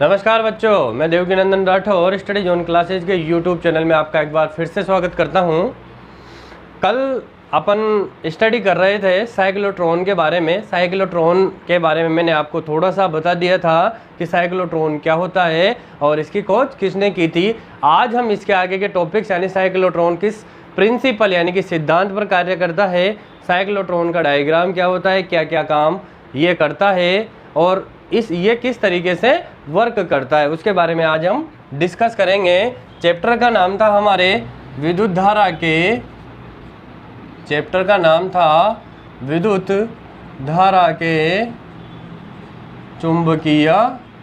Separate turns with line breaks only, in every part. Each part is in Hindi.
नमस्कार बच्चों, मैं Devkinandan Rathore study zone classes के यूट्यूब चैनल में आपका एक बार फिर से स्वागत करता हूं। कल अपन स्टडी कर रहे थे साइक्लोट्रॉन के बारे में। साइक्लोट्रॉन के बारे में मैंने आपको थोड़ा सा बता दिया था कि साइक्लोट्रॉन क्या होता है और इसकी खोज किसने की थी। आज हम इसके आगे के टॉपिक्स यानी साइक्लोट्रॉन किस प्रिंसिपल यानी कि सिद्धांत पर कार्य करता है, साइक्लोट्रॉन का डायग्राम क्या होता है, क्या क्या काम ये करता है और ये किस तरीके से वर्क करता है, उसके बारे में आज हम डिस्कस करेंगे। चैप्टर का नाम था हमारे विद्युत धारा के, चैप्टर का नाम था विद्युत धारा के चुंबकीय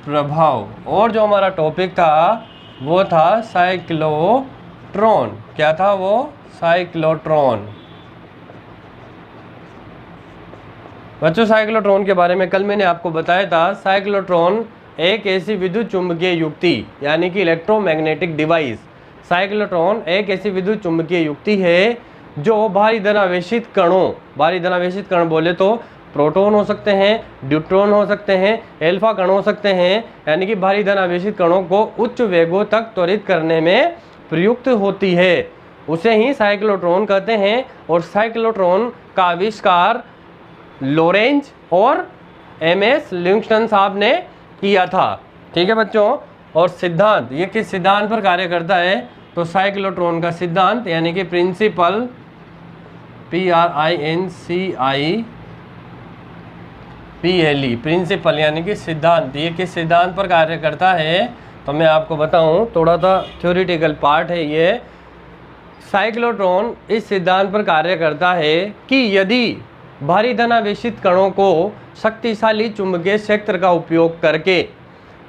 प्रभाव और जो हमारा टॉपिक था वो था साइक्लोट्रॉन। क्या था वो? साइक्लोट्रॉन। बच्चों, साइक्लोट्रॉन के बारे में कल मैंने आपको बताया था। साइक्लोट्रॉन एक ऐसी विद्युत चुंबकीय युक्ति यानी कि इलेक्ट्रोमैग्नेटिक डिवाइस, साइक्लोट्रॉन एक ऐसी विद्युत चुंबकीय युक्ति है जो भारी धनावेशित कणों, भारी धनावेशित कण बोले तो प्रोटॉन हो सकते हैं, न्यूट्रॉन हो सकते हैं, एल्फा कण हो सकते हैं, यानी कि भारी धनावेशित कणों को उच्च वेगों तक त्वरित करने में प्रयुक्त होती है, उसे ही साइक्लोट्रॉन कहते हैं। और साइक्लोट्रॉन का आविष्कार लोरेंज और एमएस लिविंगस्टन साहब ने किया था। ठीक है बच्चों। और सिद्धांत, ये किस सिद्धांत पर कार्य करता है? तो साइक्लोट्रॉन का सिद्धांत यानी कि प्रिंसिपल, PRINCIPLE, प्रिंसिपल यानी कि सिद्धांत, ये किस सिद्धांत पर कार्य करता है? तो मैं आपको बताऊं, थोड़ा सा थ्योरेटिकल पार्ट है ये। साइक्लोट्रॉन इस सिद्धांत पर कार्य करता है कि यदि भारी धनावेशित कणों को शक्तिशाली चुंबकीय क्षेत्र का उपयोग करके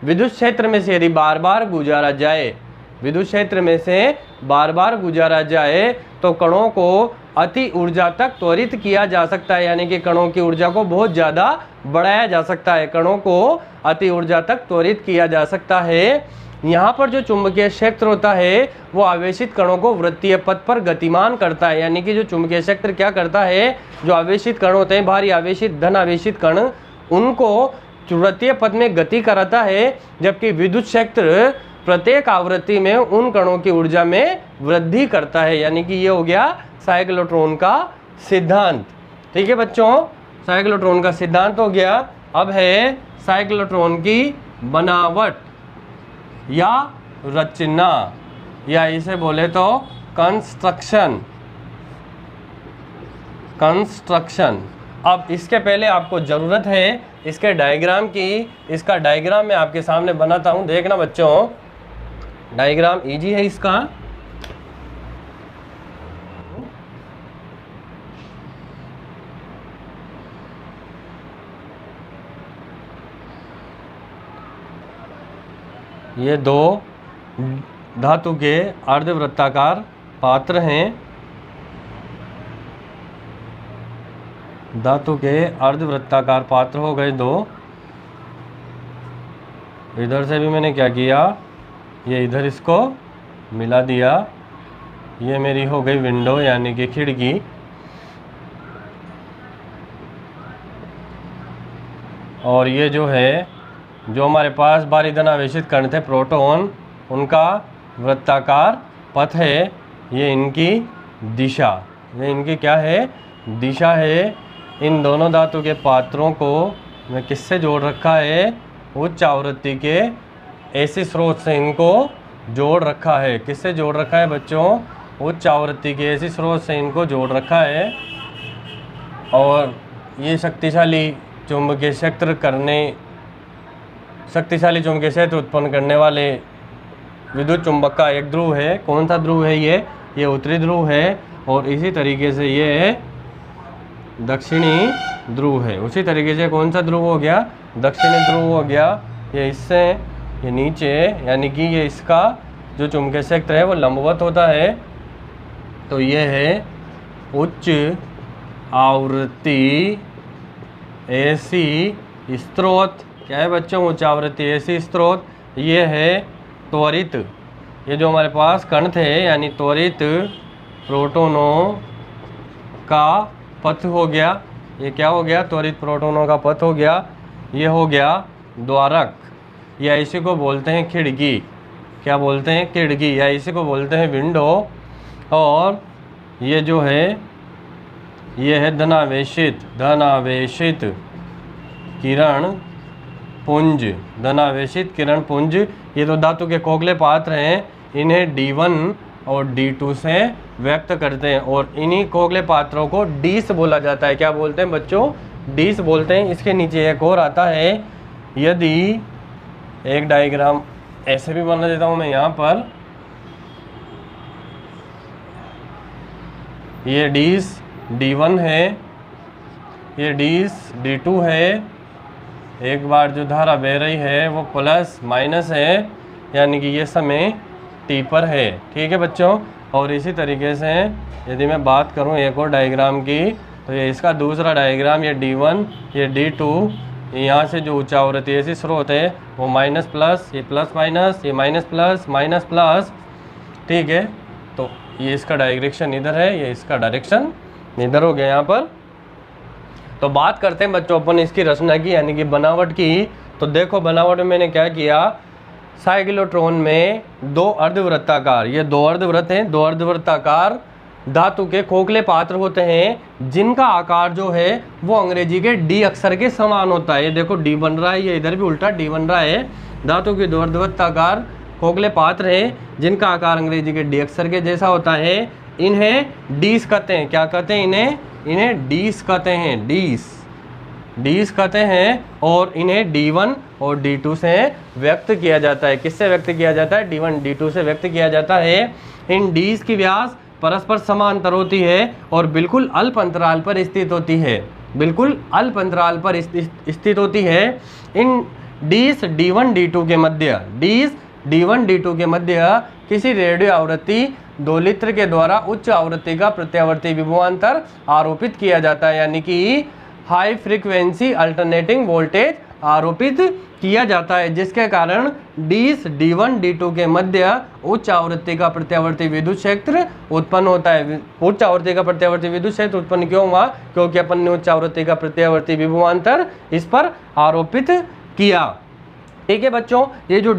विद्युत क्षेत्र में से यदि बार बार गुजारा जाए, विद्युत क्षेत्र में से बार बार गुजारा जाए तो कणों को अति ऊर्जा तक त्वरित किया जा सकता है, यानी कि कणों की ऊर्जा को बहुत ज़्यादा बढ़ाया जा सकता है, कणों को अति ऊर्जा तक त्वरित किया जा सकता है। यहाँ पर जो चुंबकीय क्षेत्र होता है वो आवेशित कणों को वृत्तीय पथ पर गतिमान करता है, यानी कि जो चुंबकीय क्षेत्र क्या करता है, जो आवेशित कण होते हैं, भारी आवेशित धन आवेशित कण, उनको वृत्तीय पथ में गति कराता है, जबकि विद्युत क्षेत्र प्रत्येक आवृत्ति में उन कणों की ऊर्जा में वृद्धि करता है, यानी कि ये हो गया साइक्लोट्रॉन का सिद्धांत। ठीक है बच्चों, साइक्लोट्रॉन का सिद्धांत हो गया। अब है साइक्लोट्रॉन की बनावट या रचना, या इसे बोले तो कंस्ट्रक्शन। अब इसके पहले आपको ज़रूरत है इसके डायग्राम की। इसका डायग्राम मैं आपके सामने बनाता हूँ, देखना बच्चों, डायग्राम इजी है इसका। ये दो धातु के अर्धवृत्ताकार पात्र हैं, धातु के अर्धवृत्ताकार पात्र हो गए दो। इधर से भी मैंने क्या किया, ये इधर इसको मिला दिया, ये मेरी हो गई विंडो यानी कि खिड़की। और ये जो है, जो हमारे पास भारी धनावेशित कण थे प्रोटॉन, उनका वृत्ताकार पथ है, ये इनकी दिशा, ये इनकी क्या है, दिशा है। इन दोनों धातु के पात्रों को मैं किससे जोड़ रखा है, उच्च आवृत्ति के एसी स्रोत से इनको जोड़ रखा है। किससे जोड़ रखा है बच्चों? उच्च आवृत्ति के एसी स्रोत से इनको जोड़ रखा है। और ये शक्तिशाली चुंबकीय क्षेत्र उत्पन्न करने वाले विद्युत चुंबक का एक ध्रुव है। कौन सा ध्रुव है ये उत्तरी ध्रुव है, और इसी तरीके से ये दक्षिणी ध्रुव है। उसी तरीके से कौन सा ध्रुव हो गया, दक्षिणी ध्रुव हो गया। ये इससे ये नीचे, यानी कि ये इसका जो चुंबकीय क्षेत्र है वो लंबवत होता है। तो ये है उच्च आवृत्ति एसी स्रोत। क्या है बच्चों? उच्च आवृत्ति एसी स्रोत। ये है त्वरित, ये जो हमारे पास कण थे यानी त्वरित प्रोटोनों का पथ हो गया। ये क्या हो गया? त्वरित प्रोटोनों का पथ हो गया। ये हो गया द्वारक। या इसी को बोलते हैं खिड़की। क्या बोलते हैं? खिड़की, या इसी को बोलते हैं विंडो। और ये जो है ये है धनावेशित किरण पुंज। धनावेशित किरण पुंज, ये तो धातु के खोखले पात्र हैं, इन्हें D1 और D2 से व्यक्त करते हैं, और इन्हीं खोखले पात्रों को डीस बोला जाता है। क्या बोलते हैं बच्चों? डीस बोलते हैं। इसके नीचे एक और आता है, यदि एक डायग्राम ऐसे भी बना देता हूँ मैं यहाँ पर, ये डीस D1 है, ये डीस D2 है। एक बार जो धारा बह रही है वो प्लस माइनस है, यानी कि ये समय T पर है। ठीक है बच्चों। और इसी तरीके से यदि मैं बात करूं एक और डायग्राम की, तो ये इसका दूसरा डायग्राम, ये D1, ये D2, यहाँ से जो ऊंचा आवृत्ति ऐसी स्रोत है वो माइनस प्लस, ये प्लस माइनस, ये माइनस प्लस, माइनस प्लस। ठीक है, तो ये इसका डायरेक्शन इधर है, ये इसका डायरेक्शन इधर हो गया यहाँ पर। तो बात करते हैं बच्चों अपन इसकी रचना की, यानी कि बनावट की। तो देखो बनावट में मैंने क्या किया, साइक्लोट्रॉन में दो अर्धवृत्ताकार, ये दो अर्धवृत्त हैं, दो अर्धवृत्ताकार धातु के खोखले पात्र होते हैं, जिनका आकार जो है वो अंग्रेजी के डी अक्षर के समान होता है। ये देखो डी बन रहा है, ये इधर भी उल्टा डी बन रहा है। धातु के दो अर्धवृत्ताकार खोखले पात्र हैं, जिनका आकार अंग्रेजी के डी अक्षर के जैसा होता है। इन्हें डीस कहते हैं। क्या कहते हैं? इन्हें डीस कहते हैं। डीस कहते हैं। और इन्हें D1 और D2 से व्यक्त किया जाता है। किससे व्यक्त किया जाता है? D1 D2 से व्यक्त किया जाता है। इन डीस की व्यास परस्पर समांतर होती है और बिल्कुल अल्प अंतराल पर स्थित होती है। बिल्कुल अल्प अंतराल पर स्थित होती है। इन डीस D1 D2 के मध्य, डीस D1 D2 के मध्य किसी रेडियो आवृत्ति दोलित्र के द्वारा उच्च आवृत्ति का प्रत्यावर्ती विभवांतर आरोपित किया जाता है, यानी कि हाई फ्रीक्वेंसी अल्टरनेटिंग वोल्टेज आरोपित किया जाता है, जिसके कारण डीस D1 D2 के मध्य उच्च आवृत्ति का प्रत्यावर्ती विद्युत क्षेत्र उत्पन्न होता है। उच्च आवृत्ति का प्रत्यावर्ती विद्युत क्षेत्र उत्पन्न क्यों हुआ? क्योंकि अपन ने उच्च आवृत्ति का प्रत्यावर्ती विभवांतर इस पर आरोपित किया। ठीक है बच्चों, ये जो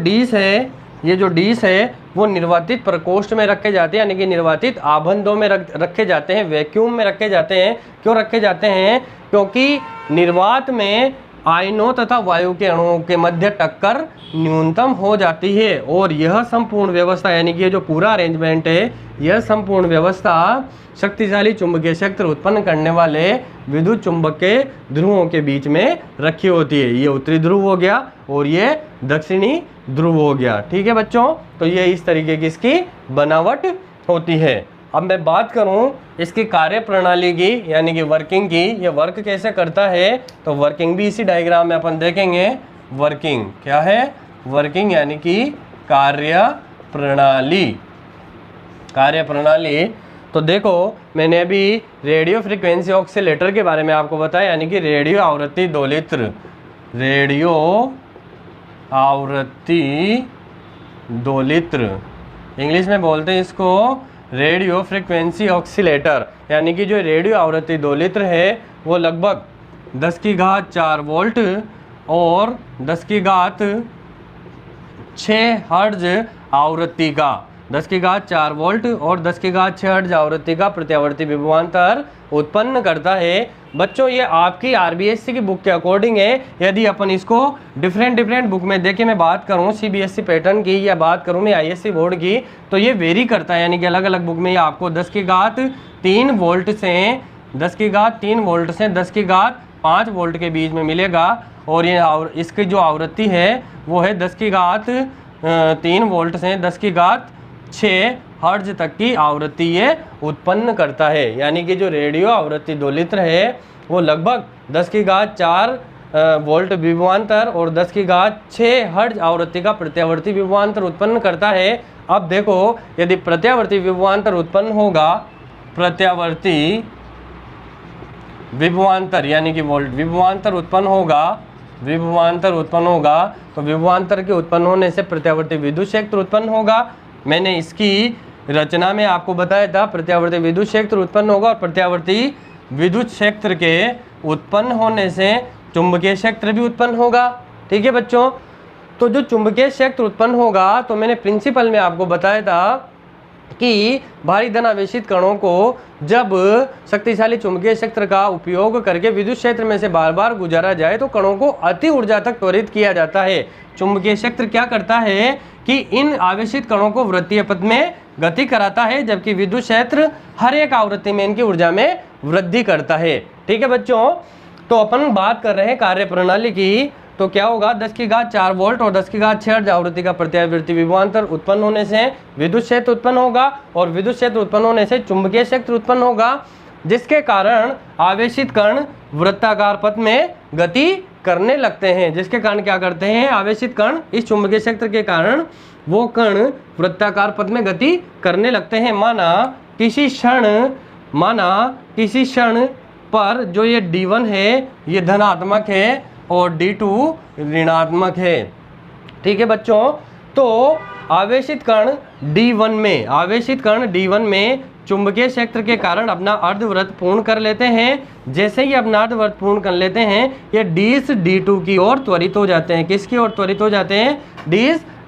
डीस है वो निर्वातित प्रकोष्ठ में रखे जाते हैं, यानी कि निर्वातित आबंधों में रखे जाते हैं, वैक्यूम में रखे जाते हैं। क्यों रखे जाते हैं? क्योंकि निर्वात में आयनों तथा वायु के अणुओं के मध्य टक्कर न्यूनतम हो जाती है, और यह संपूर्ण व्यवस्था, यानी कि ये जो पूरा अरेंजमेंट है, यह संपूर्ण व्यवस्था शक्तिशाली चुंबकीय क्षेत्र उत्पन्न करने वाले विद्युत चुंबक के ध्रुवों के बीच में रखी होती है। ये उत्तरी ध्रुव हो गया और ये दक्षिणी ध्रुव हो गया। ठीक है बच्चों, तो ये इस तरीके की इसकी बनावट होती है। अब मैं बात करूं इसकी कार्य प्रणाली की, यानी कि वर्किंग की, ये वर्क कैसे करता है, तो वर्किंग भी इसी डायग्राम में अपन देखेंगे। वर्किंग क्या है? वर्किंग यानी कि कार्य प्रणाली। कार्य प्रणाली तो देखो, मैंने अभी रेडियो फ्रीक्वेंसी ऑक्सीलेटर के बारे में आपको बताया, यानी कि रेडियो आवृत्ति दोलित्र। रेडियो आवृत्ति दोलित्र, इंग्लिश में बोलते हैं इसको रेडियो फ्रीक्वेंसी ऑक्सीलेटर। यानी कि जो रेडियो आवृत्ति दोलित्र है वो लगभग 10⁴ वोल्ट और 10⁻6 हर्ट्ज आवृत्ति का, 10⁻4 वोल्ट और 10⁻6 हर्ट्ज आवृत्ति का प्रत्यावर्ती विभवांतर उत्पन्न करता है। बच्चों ये आपकी RBSC की बुक के अकॉर्डिंग है। यदि अपन इसको डिफरेंट बुक में देखें, मैं बात करूं CBSC पैटर्न की या बात करूं मैं ISC बोर्ड की, तो ये वेरी करता है, यानी कि अलग अलग बुक में ये आपको 10⁻3 वोल्ट से 10⁻5 वोल्ट के बीच में मिलेगा। और ये इसकी जो आवृत्ति है वो है 10⁻3 वोल्ट से 10⁻6 हर्ट्ज तक की आवृत्ति ये उत्पन्न करता है। यानी कि जो रेडियो आवृत्ति दोलित्र है वो लगभग 10⁻4 वोल्ट विभवांतर और 10⁻6 हर्ट्ज आवृत्ति का प्रत्यावर्ती विभवांतर उत्पन्न करता है। अब देखो, यदि प्रत्यावर्ती विभवांतर उत्पन्न होगा, प्रत्यावर्ती विभवांतर यानी कि वोल्ट विभवांतर उत्पन्न होगा, तो विभवांतर के उत्पन्न होने से प्रत्यावर्ती विद्युत क्षेत्र उत्पन्न होगा। मैंने इसकी रचना में आपको बताया था, प्रत्यावर्ती विद्युत क्षेत्र उत्पन्न होगा और प्रत्यावर्ती विद्युत क्षेत्र के उत्पन्न होने से चुंबकीय क्षेत्र भी उत्पन्न होगा। ठीक है बच्चों, तो जो चुंबकीय क्षेत्र उत्पन्न होगा, तो मैंने प्रिंसिपल में आपको बताया था कि भारी धन आवेशित कणों को जब शक्तिशाली चुंबकीय क्षेत्र का उपयोग करके विद्युत क्षेत्र में से बार बार गुजारा जाए तो कणों को अति ऊर्जा तक त्वरित किया जाता है। चुंबकीय क्षेत्र क्या करता है कि इन आवेशित कणों को वृत्तीय पथ में गति कराता है, जबकि विद्युत क्षेत्र हर एक आवृत्ति में इनकी ऊर्जा में वृद्धि करता है। ठीक है बच्चों, तो अपन बात कर रहे हैं कार्य प्रणाली की। तो क्या होगा, 10⁴ वोल्ट और 10⁶ आवृत्ति का प्रत्यावर्ती विभवांतर उत्पन्न होने से विद्युत क्षेत्र उत्पन्न होगा, और विद्युत क्षेत्र उत्पन्न होने से चुंबकीय क्षेत्र उत्पन्न होगा, जिसके कारण आवेशित कण वृत्ताकार पथ में गति करने लगते हैं। जिसके कारण क्या करते हैं, आवेशित कण इस चुंबकीय क्षेत्र के कारण वो कण वृत्ताकार पथ में गति करने लगते हैं। माना किसी क्षण पर जो ये D1 है ये धनात्मक है और D2 ऋणात्मक है। ठीक है बच्चों, तो आवेशित कण D1 में चुंबकीय क्षेत्र के कारण अपना अर्धवृत्त पूर्ण कर लेते हैं। जैसे ही अपना अर्धवृत्त पूर्ण कर लेते हैं, ये D2 की ओर त्वरित हो जाते हैं। किसकी ओर त्वरित हो जाते हैं,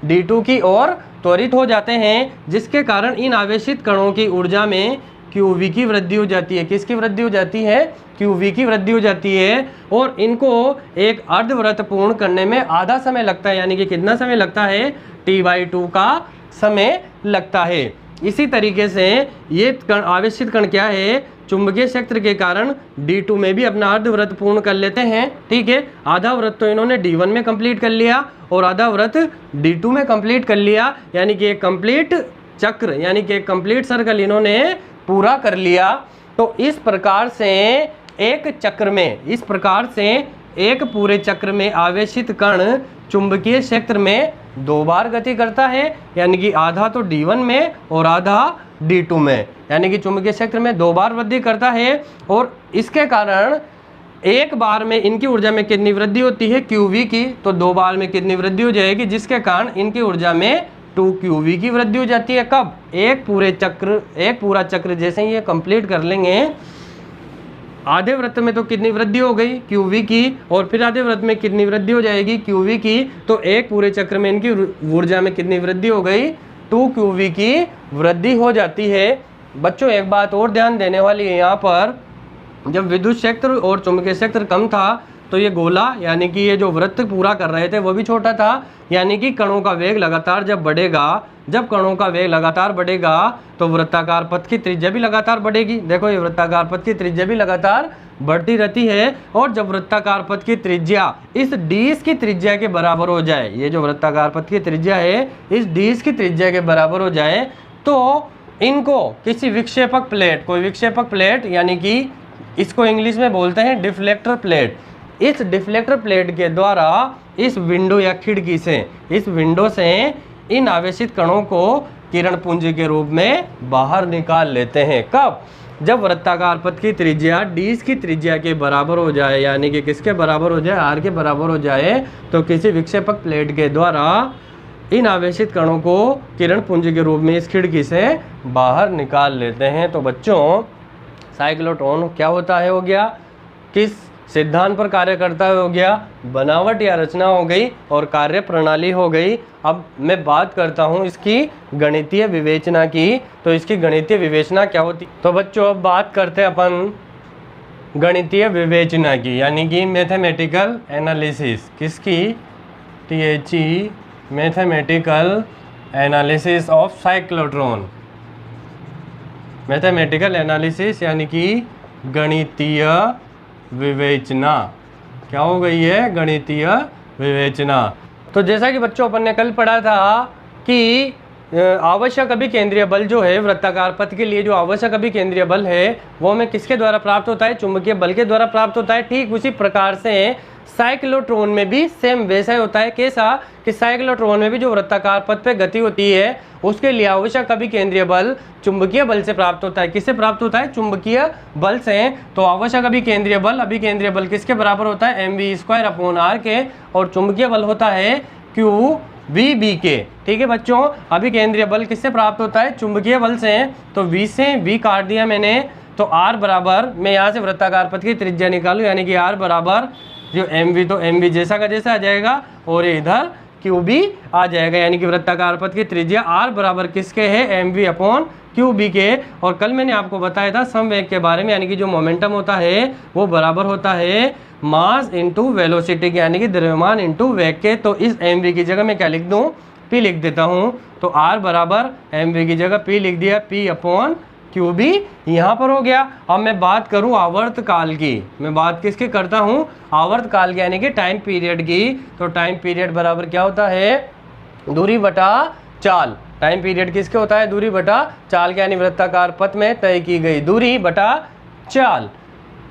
D2 की ओर त्वरित हो जाते हैं, जिसके कारण इन आवेशित कणों की ऊर्जा में QV की वृद्धि हो जाती है। किसकी वृद्धि हो जाती है, QV की वृद्धि हो जाती है, और इनको एक अर्धवृत्त पूर्ण करने में आधा समय लगता है, यानी कि कितना समय लगता है, T/2 का समय लगता है। इसी तरीके से ये कण, आवेशित कण क्या है, चुंबकीय क्षेत्र के कारण D2 में भी अपना अर्धवृत्त पूर्ण कर लेते हैं। ठीक है, आधा वृत्त तो इन्होंने D1 में कंप्लीट कर लिया और आधा वृत्त D2 में कंप्लीट कर लिया, यानी कि एक कंप्लीट चक्र, यानी कि एक कंप्लीट सर्कल इन्होंने पूरा कर लिया। तो इस प्रकार से एक पूरे चक्र में आवेशित कण चुंबकीय क्षेत्र में 2 बार गति करता है, यानी कि आधा तो D1 में और आधा D2 में, यानी कि चुंबकीय क्षेत्र में 2 बार वृद्धि करता है। और इसके कारण एक बार में इनकी ऊर्जा में कितनी वृद्धि होती है, QV की, तो 2 बार में कितनी वृद्धि हो जाएगी, जिसके कारण इनकी ऊर्जा में 2QV की वृद्धि हो जाती है। कब, एक पूरा चक्र जैसे ही ये कंप्लीट कर लेंगे, आधे वृत्त में तो कितनी वृद्धि हो गई, QV की, और फिर आधे वृत्त में कितनी वृद्धि हो जाएगी, QV की, तो एक पूरे चक्र में इनकी ऊर्जा में कितनी वृद्धि हो गई, 2QV की वृद्धि हो जाती है। बच्चों एक बात और ध्यान देने वाली है, यहाँ पर जब विद्युत क्षेत्र और चुंबकीय क्षेत्र कम था तो ये गोला, यानी कि ये जो वृत्त पूरा कर रहे थे वो भी छोटा था, यानी कि कणों का वेग लगातार जब कणों का वेग लगातार बढ़ेगा तो वृत्ताकार पथ की त्रिज्या भी लगातार बढ़ेगी। देखो ये वृत्ताकार पथ की त्रिज्या भी लगातार बढ़ती रहती है, और जब वृत्ताकार पथ की त्रिज्या इस डीस की त्रिज्या के बराबर हो जाए, ये जो वृत्ताकार पथ की त्रिज्या है इस डीस की त्रिज्या के बराबर हो जाए, तो इनको किसी विक्षेपक प्लेट, कोई विक्षेपक प्लेट, यानी कि इसको इंग्लिश में बोलते हैं डिफ्लेक्टर प्लेट, इस डिफ्लेक्टर प्लेट के द्वारा इस विंडो या खिड़की से, इस विंडो से इन आवेशित कणों को किरण पुंज के रूप में बाहर निकाल लेते हैं। कब, जब वृत्ताकार पथ की त्रिज्या डीस की त्रिज्या के बराबर हो जाए, यानी कि किसके बराबर हो जाए, आर के बराबर हो जाए, तो किसी विक्षेपक प्लेट के द्वारा इन आवेशित कणों को किरण पुंज के रूप में इस खिड़की से बाहर निकाल लेते हैं। तो बच्चों साइक्लोट्रॉन क्या होता है, हो गया, किस सिद्धांत पर कार्य करता है, हो गया, बनावट या रचना हो गई, और कार्य प्रणाली हो गई। अब मैं बात करता हूँ इसकी गणितीय विवेचना की। तो इसकी गणितीय विवेचना क्या होती, तो बच्चों अब बात करते हैं अपन गणितीय विवेचना की, यानी कि मैथमेटिकल एनालिसिस। किसकी, THE, mathematical analysis of cyclotron. Mathematical analysis यानी कि गणितीय विवेचना। क्या हो गई है, गणितीय विवेचना। तो जैसा कि बच्चों अपन ने कल पढ़ा था कि आवश्यक अभिकेंद्रीय बल जो है वृत्ताकार पथ के लिए, जो आवश्यक अभिकेंद्रीय बल है वो हमें किसके द्वारा प्राप्त होता है, चुंबकीय बल के द्वारा प्राप्त होता है। ठीक उसी प्रकार से साइक्लोट्रॉन में भी सेम वैसा ही होता है। कैसा कि साइक्लोट्रॉन में भी जो वृत्ताकार पथ पे गति होती है उसके लिए आवश्यक अभिकेंद्रीय बल चुंबकीय बल से प्राप्त होता है। किससे प्राप्त होता है, चुंबकीय बल से। तो आवश्यक अभिकेंद्रीय बल किसके बराबर होता है, mv²/r के, और चुंबकीय बल होता है QVB के। ठीक है बच्चों, अभिकेंद्रीय बल किससे प्राप्त होता है, चुंबकीय बल से। तो V से V काट दिया मैंने, तो R बराबर, मैं यहाँ से वृत्ताकार पथ की त्रिज्या निकालूँ, यानी कि R बराबर जो mv, तो mv जैसा का जैसा आ जाएगा, और इधर क्यू बी आ जाएगा, यानी कि वृत्ताकार पथ की त्रिज्या आर बराबर किसके है, M V upon Q B के। और कल मैंने आपको बताया था समवेग के बारे में, यानी कि जो मोमेंटम होता है वो बराबर होता है मास इंटू वेलोसिटी, यानी कि द्रव्यमान इंटू वेग के। तो इस एम वी की जगह मैं क्या लिख दूँ, पी लिख देता हूँ। तो आर बराबर एम वी की जगह पी लिख दिया, पी अपॉन क्यू बी यहाँ पर हो गया। अब मैं बात करूँ आवर्त काल की, मैं बात किसकी करता हूँ, आवर्त काल की, यानी कि टाइम पीरियड की। तो टाइम पीरियड बराबर क्या होता है, दूरी बटा चाल। टाइम पीरियड किसके होता है, दूरी बटा चाल के, यानी वृत्ताकार पथ में तय की गई दूरी बटा चाल।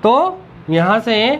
तो यहाँ से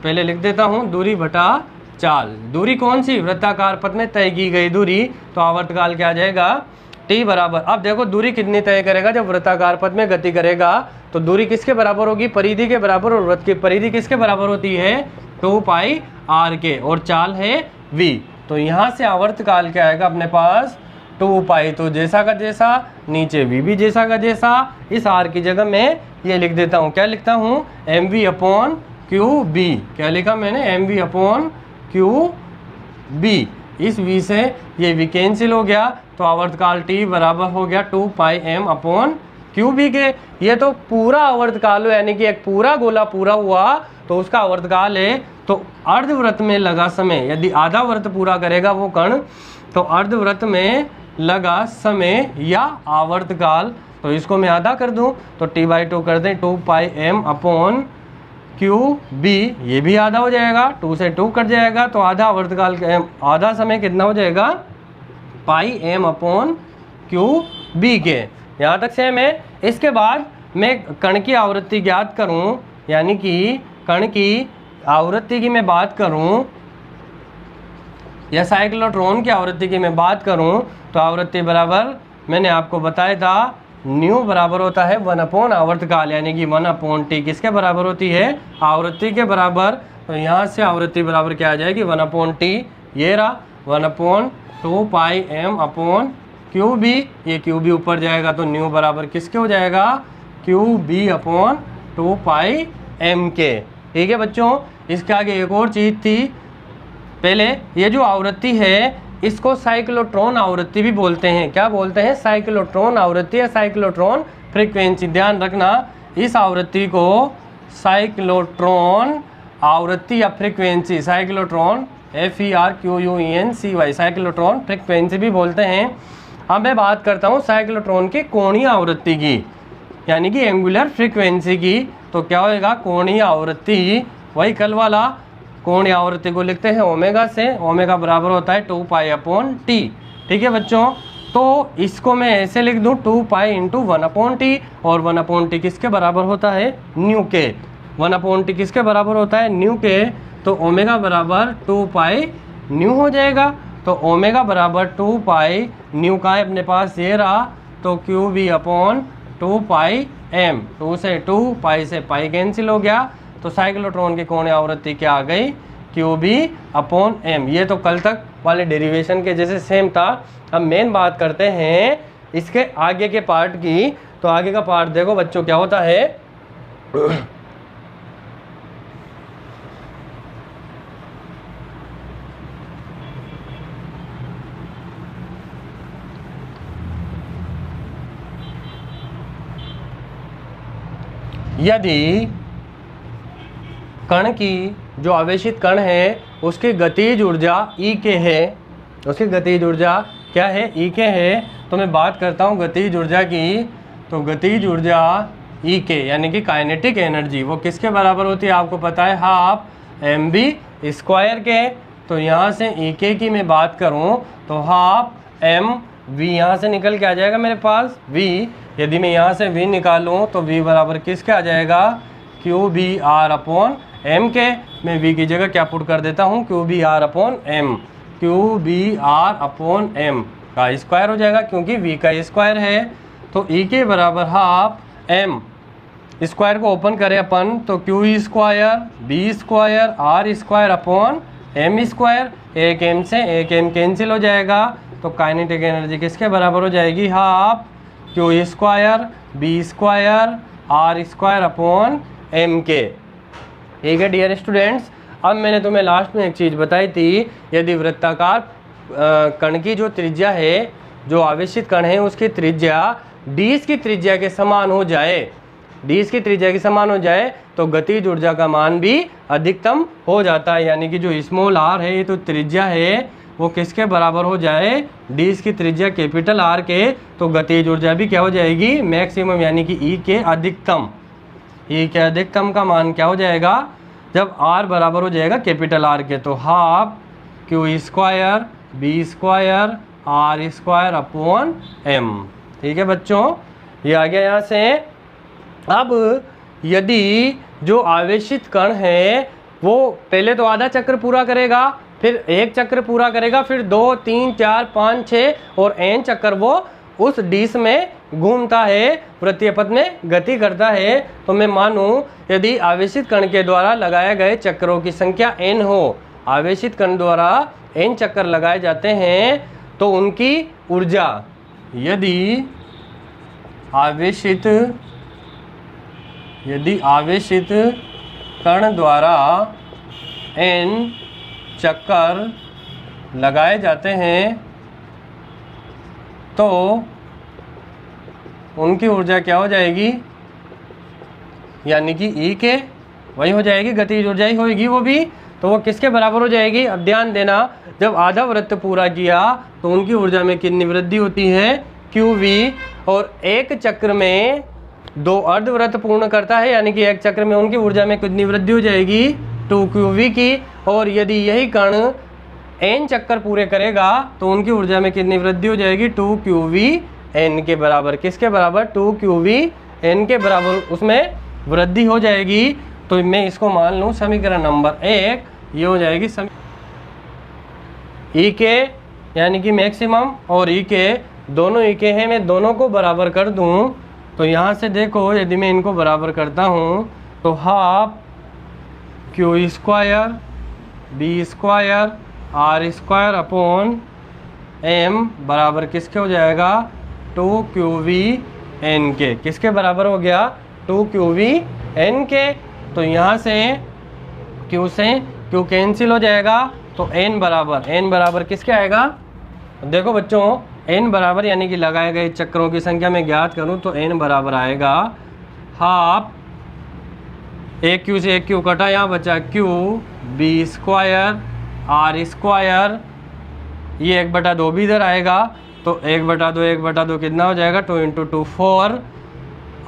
पहले लिख देता हूँ दूरी बटा चाल। दूरी कौन सी, वृत्ताकार पथ में तय की गई दूरी। तो आवर्तकाल क्या आ जाएगा, टी बराबर, अब देखो दूरी कितनी तय करेगा, जब वृत्ताकार पथ में गति करेगा तो दूरी किसके बराबर होगी, परिधि के बराबर। और वृत्त की परिधि किसके बराबर होती है, 2 पाई आर के, और चाल है v। तो यहाँ से आवर्तकाल क्या आएगा अपने पास, 2 पाई, तो जैसा का जैसा, नीचे v भी जैसा का जैसा। इस r की जगह मैं ये लिख देता हूँ, क्या लिखता हूँ, M V upon Q B. क्या लिखा मैंने, M V upon Q B. इस v से ये v कैंसिल हो गया, तो आवर्तकाल t बराबर हो गया 2 पाई m अपॉन क्यू बी के। ये तो पूरा आवर्तकाल हो, यानी कि एक पूरा गोला पूरा हुआ तो उसका आवर्तकाल है। तो अर्धवृत्त में लगा समय, यदि आधा वृत्त पूरा करेगा वो कण, तो अर्धवृत्त में लगा समय या आवर्तकाल, तो इसको मैं आधा कर दूं तो t/2 कर दें, 2 पाई m अपॉन क्यू बी, ये भी आधा हो जाएगा, 2 से 2 कट जाएगा, तो आधा आवर्तकाल, आधा समय कितना हो जाएगा, पाई m अपॉन क्यू बी के। यहाँ तक सेम है। इसके बाद मैं कण की आवृत्ति ज्ञात करूँ, यानी कि कण की आवृत्ति की मैं बात करूँ या साइक्लोट्रॉन की आवृत्ति की मैं बात करूँ, तो आवृत्ति बराबर मैंने आपको बताया था न्यू बराबर होता है 1 अपॉन आवर्तकाल, यानी कि 1 अपॉन टी किसके बराबर होती है, आवृत्ति के बराबर। तो यहाँ से आवृत्ति बराबर क्या आ जाएगी, 1 अपॉन टी, ये रहा 1 अपॉन 2 पाई m अपॉन क्यू बी। ये क्यू बी ऊपर जाएगा तो न्यू बराबर किसके हो जाएगा, क्यू बी अपॉन 2 पाई m के। ठीक है बच्चों, इसके आगे एक और चीज़ थी, पहले ये जो आवृत्ति है इसको साइक्लोट्रॉन आवृत्ति भी बोलते हैं। क्या बोलते हैं, साइक्लोट्रॉन आवृत्ति या साइक्लोट्रॉन फ्रीक्वेंसी। ध्यान रखना, इस आवृत्ति को साइक्लोट्रॉन आवृत्ति या frequency, cyclotron FERQUENCY, cyclotron frequency भी बोलते हैं। अब मैं बात करता हूँ साइक्लोट्रॉन की कोणीय आवृत्ति की, यानी कि एंगुलर फ्रीक्वेंसी की। तो क्या होएगा, कोणीय आवृत्ति, वही कल वाला, कोणीय आवृत्ति को लिखते हैं ओमेगा से, ओमेगा बराबर होता है 2 पाई अपॉन टी। ठीक है बच्चों, तो इसको मैं ऐसे लिख दूं 2 पाई इंटू 1 अपॉन टी, और 1 अपॉन टी किसके बराबर होता है, न्यू के। 1 अपॉन टी किसके बराबर होता है, न्यू के। तो ओमेगा बराबर 2 पाई न्यू हो जाएगा। तो ओमेगा बराबर 2 पाई न्यू का है अपने पास, ये रहा, तो क्यू बी अपॉन 2 पाई m, 2 से 2, पाई से पाई कैंसिल हो गया। तो साइक्लोट्रॉन की कोणीय आवृत्ति क्या आ गई, क्यू बी अपॉन m। ये तो कल तक वाले डेरिवेशन के जैसे सेम था। अब मेन बात करते हैं इसके आगे के पार्ट की। तो आगे का पार्ट देखो बच्चों क्या होता है, यदि कण की जो आवेशित कण है उसकी गतिज ऊर्जा ई के है, उसकी गतिज ऊर्जा क्या है, ई के है, तो मैं बात करता हूँ गतिज ऊर्जा की। तो गतिज ऊर्जा ई के यानी कि काइनेटिक एनर्जी, वो किसके बराबर होती है आपको पता है, हाफ एम बी स्क्वायर के। तो यहाँ से ई के की मैं बात करूँ तो हाफ एम वी यहाँ से निकल के आ जाएगा मेरे पास वी। यदि मैं यहाँ से v निकालूँ तो v बराबर किसके आ जाएगा, Q B R upon M के। मैं v की जगह क्या पुट कर देता हूँ, Q B R upon M, Q B R upon M का स्क्वायर हो जाएगा क्योंकि v का स्क्वायर है। तो e के बराबर हाफ m, स्क्वायर को ओपन करें अपन तो Q square B square R square upon M square, एक m से एक m कैंसिल हो जाएगा। तो काइनेटिक एनर्जी किसके बराबर हो जाएगी, half Q square B square R square upon M के। ठीक है डियर स्टूडेंट्स, अब मैंने तुम्हें लास्ट में एक चीज़ बताई थी, यदि वृत्ताकार कण की जो त्रिज्या है, जो आवेशित कण है उसकी त्रिज्या डी की त्रिज्या के समान हो जाए, डी की त्रिज्या के समान हो जाए तो गतिज ऊर्जा का मान भी अधिकतम हो जाता है। यानी कि जो स्मॉल आर है ये तो त्रिज्या है, वो किसके बराबर हो जाए, डी की त्रिज्या कैपिटल आर के, तो गतिज ऊर्जा भी क्या हो जाएगी, मैक्सिमम, यानी कि ई के अधिकतम। ई के अधिकतम का मान क्या हो जाएगा, जब आर बराबर हो जाएगा कैपिटल आर के, तो half Q square B square R square upon M. ठीक है बच्चों, ये आ गया यहाँ से। अब यदि जो आवेशित कण है वो पहले तो आधा चक्र पूरा करेगा, फिर एक चक्र पूरा करेगा, फिर 2, 3, 4, 5, 6 और n चक्कर वो उस डिश में घूमता है, वृत्तीय पथ में गति करता है, तो मैं मानूं यदि आवेशित कण के द्वारा लगाए गए चक्रों की संख्या n हो, आवेशित कण द्वारा n चक्कर लगाए जाते हैं, तो उनकी ऊर्जा, यदि आवेशित कण द्वारा n चक्कर लगाए जाते हैं तो उनकी ऊर्जा क्या हो जाएगी, यानी कि ई के वही हो जाएगी, गतिज ऊर्जा ही होगी वो भी, तो वो किसके बराबर हो जाएगी। अब ध्यान देना, जब आधा वृत्त पूरा किया तो उनकी ऊर्जा में कितनी वृद्धि होती है, क्यू वी, और एक चक्र में 2 अर्धवृत्त पूर्ण करता है, यानी कि एक चक्र में उनकी ऊर्जा में कितनी वृद्धि हो जाएगी, 2qv की। और यदि यही कण n चक्कर पूरे करेगा तो उनकी ऊर्जा में कितनी वृद्धि हो जाएगी, 2qvn के बराबर, किसके बराबर, 2qvn के बराबर उसमें वृद्धि हो जाएगी। तो मैं इसको मान लूँ समीकरण नंबर 1, ये हो जाएगी ई के यानी कि मैक्सिमम और ई के, दोनों ई के हैं, मैं दोनों को बराबर कर दूं तो यहाँ से देखो यदि मैं इनको बराबर करता हूँ तो half Q square B square R square upon M बराबर किसके हो जाएगा, 2qvn के, किसके बराबर हो गया, 2qvn के। तो यहाँ से Q कैंसिल हो जाएगा, तो n बराबर किसके आएगा, देखो बच्चों n बराबर यानी कि लगाए गए चक्रों की संख्या में ज्ञात करूं तो n बराबर आएगा हाफ, एक क्यू से एक क्यू कटा, यहाँ बचा Q B square R square, ये 1/2 भी इधर आएगा, तो 1/2 कितना हो जाएगा, 2 × 2 4,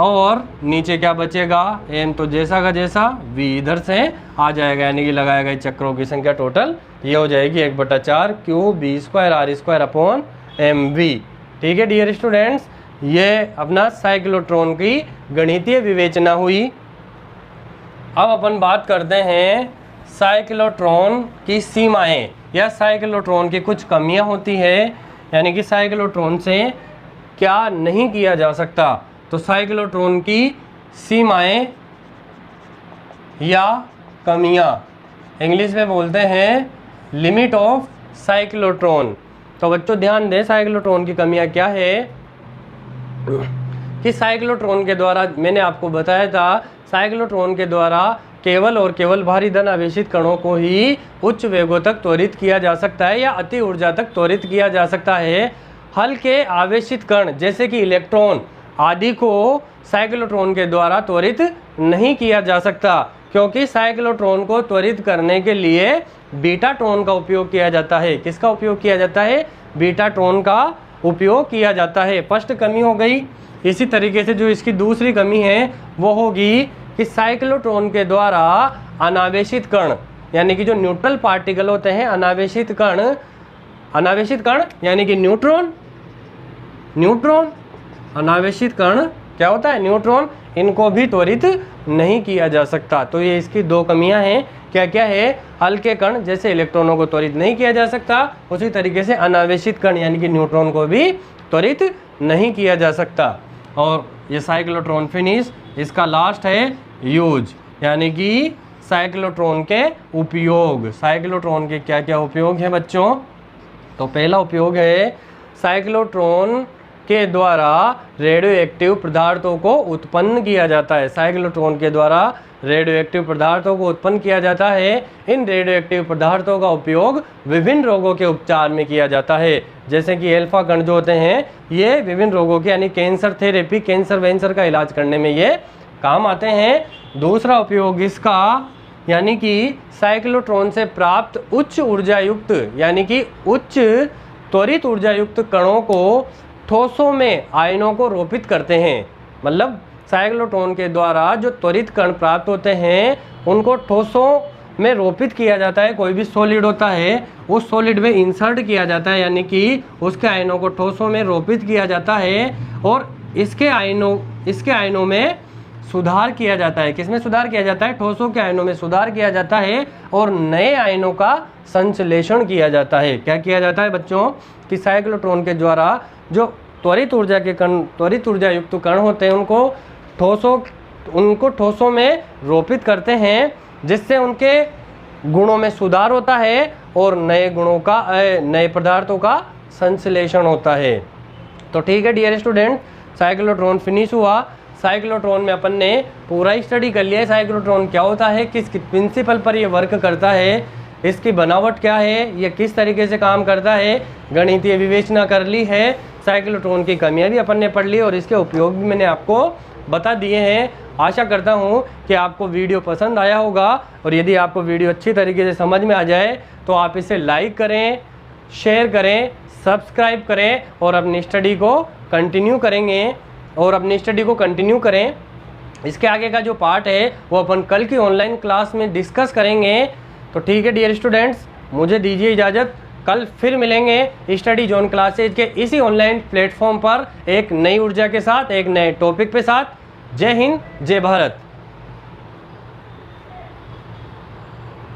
और नीचे क्या बचेगा, m तो जैसा का जैसा, v इधर से आ जाएगा, यानी कि लगाए गए चक्रों की संख्या टोटल ये हो जाएगी 1/4 Q B square R square upon M V. ठीक है डियर स्टूडेंट्स, ये अपना साइक्लोट्रॉन की गणितीय विवेचना हुई। अब अपन बात करते हैं साइक्लोट्रॉन की सीमाएं या साइक्लोट्रॉन की कुछ कमियां होती है, यानी कि साइक्लोट्रॉन से क्या नहीं किया जा सकता। तो साइक्लोट्रॉन की सीमाएं या कमियां इंग्लिश में बोलते हैं लिमिट ऑफ साइक्लोट्रॉन। तो बच्चों ध्यान दें, साइक्लोट्रॉन की कमियां क्या है कि साइक्लोट्रॉन के द्वारा, मैंने आपको बताया था, साइक्लोट्रॉन के द्वारा केवल और केवल भारी धन आवेशित कणों को ही उच्च वेगों तक त्वरित किया जा सकता है या अति ऊर्जा तक त्वरित किया जा सकता है। हल्के आवेशित कण जैसे कि इलेक्ट्रॉन आदि को साइक्लोट्रॉन के द्वारा त्वरित नहीं किया जा सकता, क्योंकि साइक्लोट्रॉन को त्वरित करने के लिए बीटाट्रॉन का उपयोग किया जाता है। किसका उपयोग किया जाता है, बीटाट्रॉन का उपयोग किया जाता है। फर्स्ट कमी हो गई। इसी तरीके से जो इसकी दूसरी कमी है वो होगी कि साइक्लोट्रॉन के द्वारा अनावेशित कण, यानी कि जो न्यूट्रल पार्टिकल होते हैं, अनावेशित कण यानी कि न्यूट्रॉन, अनावेशित कण क्या होता है, न्यूट्रॉन, इनको भी त्वरित नहीं किया जा सकता। तो ये इसकी 2 कमियां हैं। क्या क्या है, हल्के कण जैसे इलेक्ट्रॉनों को त्वरित नहीं किया जा सकता, उसी तरीके से अनावेशित कण यानी कि न्यूट्रॉन को भी त्वरित नहीं किया जा सकता। और ये साइक्लोट्रॉन फिनिश, इसका लास्ट है यूज, यानी कि साइक्लोट्रॉन के उपयोग। साइक्लोट्रॉन के क्या क्या उपयोग हैं बच्चों, तो पहला उपयोग है साइक्लोट्रॉन के द्वारा रेडियो एक्टिव पदार्थों को उत्पन्न किया जाता है। साइक्लोट्रॉन के द्वारा रेडियो एक्टिव पदार्थों को उत्पन्न किया जाता है। इन रेडियो एक्टिव पदार्थों का उपयोग विभिन्न रोगों के उपचार में किया जाता है। जैसे कि अल्फा कण जो होते हैं ये विभिन्न रोगों के यानी कैंसर थेरेपी, कैंसर वैंसर का इलाज करने में ये काम आते हैं। दूसरा उपयोग इसका यानी कि साइक्लोट्रॉन से प्राप्त उच्च ऊर्जा युक्त यानी कि उच्च त्वरित ऊर्जा युक्त कणों को ठोसों में आयनों को रोपित करते हैं। मतलब साइक्लोट्रॉन के द्वारा जो त्वरित कण प्राप्त होते हैं उनको ठोसों में रोपित किया जाता है। कोई भी सॉलिड होता है उस सॉलिड में इंसर्ट किया जाता है यानी कि उसके आयनों को ठोसों में रोपित किया जाता है और इसके आयनों में सुधार किया जाता है। किसमें सुधार किया जाता है? ठोसों के आयनों में सुधार किया जाता है और नए आयनों का संश्लेषण किया जाता है। क्या किया जाता है बच्चों कि साइक्लोट्रॉन के द्वारा जो त्वरित ऊर्जा युक्त कण होते हैं उनको ठोसों में रोपित करते हैं जिससे उनके गुणों में सुधार होता है और नए पदार्थों का संश्लेषण होता है। तो ठीक है डियर स्टूडेंट, साइक्लोट्रॉन फिनिश हुआ। साइक्लोट्रॉन में अपन ने पूरा स्टडी कर लिया है साइक्लोट्रॉन क्या होता है, किस प्रिंसिपल पर ये वर्क करता है, इसकी बनावट क्या है, ये किस तरीके से काम करता है, गणितीय विवेचना कर ली है, साइक्लोट्रॉन की कमियां भी अपन ने पढ़ ली और इसके उपयोग भी मैंने आपको बता दिए हैं। आशा करता हूँ कि आपको वीडियो पसंद आया होगा और यदि आपको वीडियो अच्छी तरीके से समझ में आ जाए तो आप इसे लाइक करें, शेयर करें, सब्सक्राइब करें और अपनी स्टडी को कंटिन्यू करें इसके आगे का जो पार्ट है वो अपन कल की ऑनलाइन क्लास में डिस्कस करेंगे। तो ठीक है डियर स्टूडेंट्स, मुझे दीजिए इजाज़त। कल फिर मिलेंगे स्टडी जोन क्लासेज के इसी ऑनलाइन प्लेटफॉर्म पर एक नई ऊर्जा के साथ, एक नए टॉपिक के साथ। जय हिंद, जय भारत।